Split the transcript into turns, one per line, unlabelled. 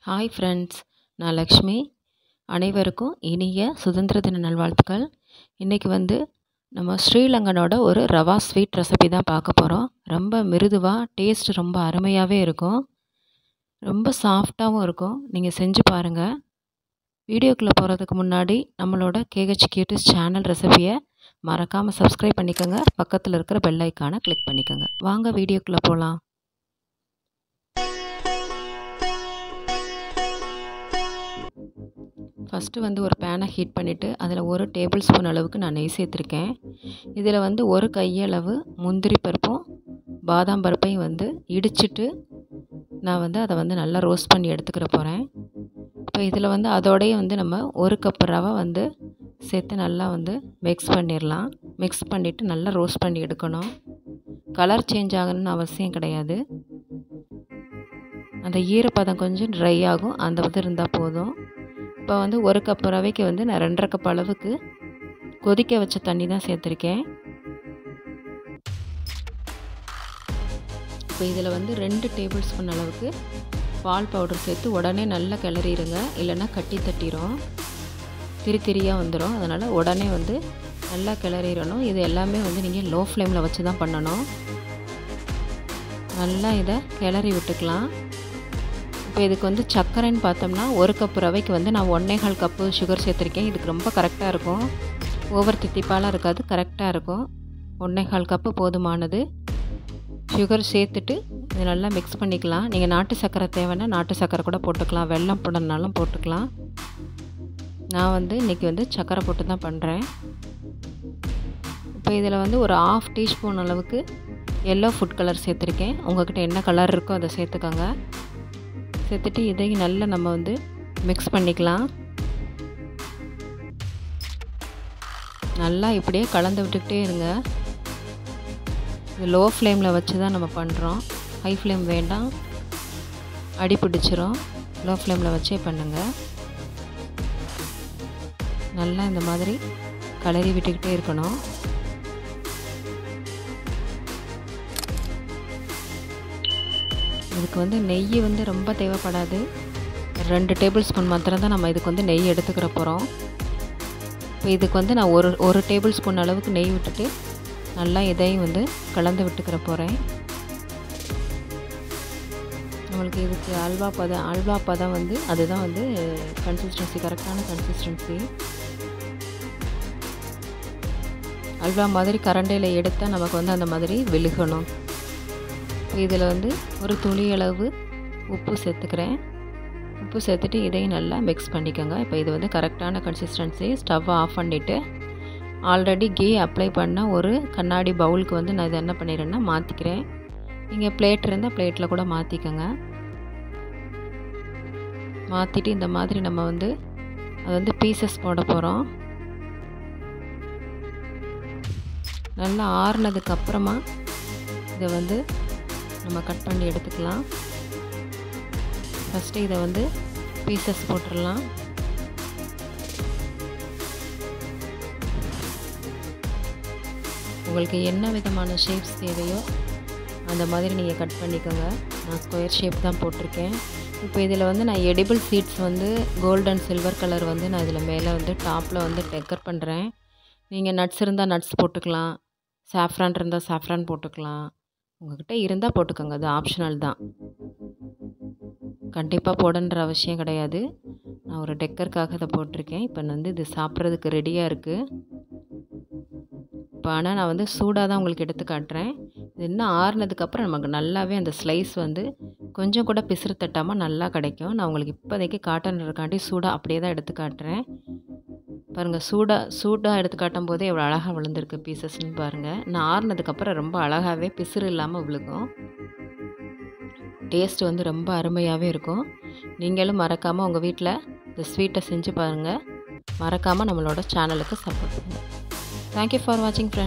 Hi friends, நான் லக்ஷ்மி. அனைவருக்கும் இனிய சுதந்திர தின நல்வாழ்த்துக்கள். இன்றைக்கி நம்ம ஸ்ரீலங்கனோட ஒரு ரவா ஸ்வீட் ரெசிபி தான் பார்க்க போகிறோம். ரொம்ப மிருதுவாக, டேஸ்ட் ரொம்ப அருமையாகவே இருக்கும். ரொம்ப சாஃப்டாகவும் இருக்கும். நீங்கள் செஞ்சு பாருங்கள். வீடியோக்குள்ளே போகிறதுக்கு முன்னாடி நம்மளோட கேஹெச் கியூட்டிஸ் சேனல் ரெசிபியை மறக்காமல் சப்ஸ்கிரைப் பண்ணிக்கோங்க. பக்கத்தில் இருக்கிற பெல் ஐக்கானை கிளிக் பண்ணிக்கோங்க. வாங்க வீடியோக்குள்ளே போகலாம். ஃபஸ்ட்டு ஒரு பேனை ஹீட் பண்ணிவிட்டு அதில் 1 டேபிள் ஸ்பூன் அளவுக்கு நான் நெய் சேர்த்துருக்கேன். இதில் 1 கையளவு முந்திரி பருப்பும் பாதாம் பருப்பையும் இடிச்சிட்டு நான் அதை நல்லா ரோஸ்ட் பண்ணி எடுத்துக்கிற போகிறேன். இப்போ இதில் அதோடையே நம்ம 1 கப் ரவை சேர்த்து நல்லா மிக்ஸ் பண்ணிடலாம். மிக்ஸ் பண்ணிவிட்டு நல்லா ரோஸ்ட் பண்ணி எடுக்கணும். கலர் சேஞ்ச் ஆகணும்னு அவசியம் கிடையாது. அந்த ஈரப்பதம் கொஞ்சம் ட்ரை ஆகும், அந்த இருந்தால் போதும். இப்போ 1 கப் ரவைக்கு நான் 2.5 கப் அளவுக்கு கொதிக்க வச்ச தண்ணி தான் சேர்த்துருக்கேன். இப்போ இதில் 2 டேபிள் ஸ்பூன் அளவுக்கு பால் பவுடர் சேர்த்து உடனே நல்லா கிளறிடுங்க. இல்லைன்னா கட்டி தட்டிடும், திரியாக வந்துடும். அதனால் உடனே நல்லா கிளறிடணும். இது எல்லாமே நீங்கள் லோ ஃப்ளேமில் வச்சு தான் பண்ணணும். நல்லா இதை கிளறி விட்டுக்கலாம். இப்போ இதுக்கு சர்க்கரைன்னு பார்த்தோம்னா 1 கப் ரவைக்கு நான் 1.25 கப்பு சுகர் சேர்த்துருக்கேன். இதுக்கு ரொம்ப கரெக்டாக இருக்கும். ஓவர் தித்திப்பாலாம் இருக்காது, கரெக்டாக இருக்கும். 1.25 கப்பு போதுமானது. சுகர் சேர்த்துட்டு இது நல்லா மிக்ஸ் பண்ணிக்கலாம். நீங்கள் நாட்டு சர்க்கரை தேவைன்னா நாட்டு சர்க்கரை கூட போட்டுக்கலாம், வெல்லம் போடணுன்னாலும் போட்டுக்கலாம். நான் இன்றைக்கி சர்க்கரை போட்டு தான் பண்ணுறேன். இப்போ இதில் ஒரு 1/2 டீஸ்பூன் அளவுக்கு எல்லோ ஃபுட் கலர் சேர்த்துருக்கேன். உங்கள்கிட்ட என்ன கலர் இருக்கோ அதை சேர்த்துக்கோங்க. சேர்த்துட்டு இதையும் நல்லா நம்ம மிக்ஸ் பண்ணிக்கலாம். நல்லா இப்படியே கலந்து விட்டுக்கிட்டே இருங்க. இது லோ ஃப்ளேமில் வச்சு தான் நம்ம பண்ணுறோம். ஹை ஃப்ளேம் வேண்டாம், அடி பிடிச்சிரும். லோ ஃப்ளேமில் வச்சே பண்ணுங்கள். நல்லா இந்த மாதிரி கலரி விட்டுக்கிட்டே இருக்கணும். இதுக்கு நெய் ரொம்ப தேவைப்படாது. 2 டேபிள் ஸ்பூன் மாத்திரம் தான் நம்ம இதுக்கு நெய் எடுத்துக்கிற போகிறோம். இப்போ இதுக்கு நான் ஒரு டேபிள் ஸ்பூன் அளவுக்கு நெய் விட்டுட்டு நல்லா இதையும் கலந்து விட்டுக்கிற போகிறேன். நம்மளுக்கு இதுக்கு அல்வா பதம் அதுதான் கன்சிஸ்டன்சி, கரெக்டான கன்சிஸ்டன்சி. அல்வா மாதிரி கரண்டையில் எடுத்தால் நமக்கு அந்த மாதிரி விழுகணும். இதில் ஒரு துளி அளவு உப்பு சேர்த்துக்கிறேன். உப்பு சேர்த்துட்டு இதையும் நல்லா மிக்ஸ் பண்ணிக்கோங்க. இப்போ இது கரெக்டான கன்சிஸ்டன்சி. ஸ்டவ்வை ஆஃப் பண்ணிவிட்டு ஆல்ரெடி கீ அப்ளை பண்ண ஒரு கண்ணாடி பவுலுக்கு நான் இதை என்ன பண்ணிடுறேன்னா மாற்றிக்கிறேன். நீங்கள் பிளேட் இருந்தால் பிளேட்டில் கூட மாற்றிக்கோங்க. மாற்றிட்டு இந்த மாதிரி நம்ம அது பீசஸ் போட போகிறோம். நல்லா ஆறுனதுக்கப்புறமா இதை நம்ம கட் பண்ணி எடுத்துக்கலாம். ஃபஸ்ட்டு இதை பீசஸ் போட்டுடலாம். உங்களுக்கு என்ன விதமான ஷேப்ஸ் தேவையோ அந்த மாதிரி நீங்கள் கட் பண்ணிக்கோங்க. நான் ஸ்கொயர் ஷேப் தான் போட்டிருக்கேன். இப்போ இதில் நான் edible seeds gold and silver colour நான் இதில் மேலே டாப்பில் டெக்கர் பண்ணுறேன். நீங்கள் நட்ஸ் இருந்தால் நட்ஸ் போட்டுக்கலாம், சாஃப்ரான் இருந்தால் சாஃப்ரான் போட்டுக்கலாம். உங்கள்கிட்ட இருந்தால் போட்டுக்கோங்க, அது ஆப்ஷனல் தான். கண்டிப்பாக போடன்ற அவசியம் கிடையாது. நான் ஒரு டெக்கருக்காக இதை போட்டிருக்கேன். இப்போ இது சாப்பிட்றதுக்கு ரெடியாக இருக்குது. இப்போ ஆனால் நான் சூடாக தான் உங்களுக்கு எடுத்து காட்டுறேன். இது இன்னும் ஆறுனதுக்கப்புறம் நமக்கு நல்லாவே அந்த ஸ்லைஸ் கொஞ்சம் கூட பிசுறு தட்டாமல் நல்லா கிடைக்கும். நான் உங்களுக்கு இப்போதைக்கு காட்டன்றதுக்காண்டி சூடாக அப்படியே தான் எடுத்து காட்டுறேன். பாருங்கள், சூடாக எடுத்து காட்டும் போதே எவ்வளோ அழகாக விழுந்திருக்கு பீசஸ்ன்னு பாருங்கள். நான் ஆறுனதுக்கப்புறம் ரொம்ப அழகாகவே பிசுறு இல்லாமல் விழுகும். டேஸ்ட் ரொம்ப அருமையாகவே இருக்கும். நீங்களும் மறக்காமல் உங்கள் வீட்டில் இந்த ஸ்வீட்டை செஞ்சு பாருங்கள். மறக்காமல் நம்மளோட சேனலுக்கு சப்போர்ட் பண்ணுங்கள். தேங்க்யூ ஃபார் வாட்சிங் ஃப்ரெண்ட்ஸ்.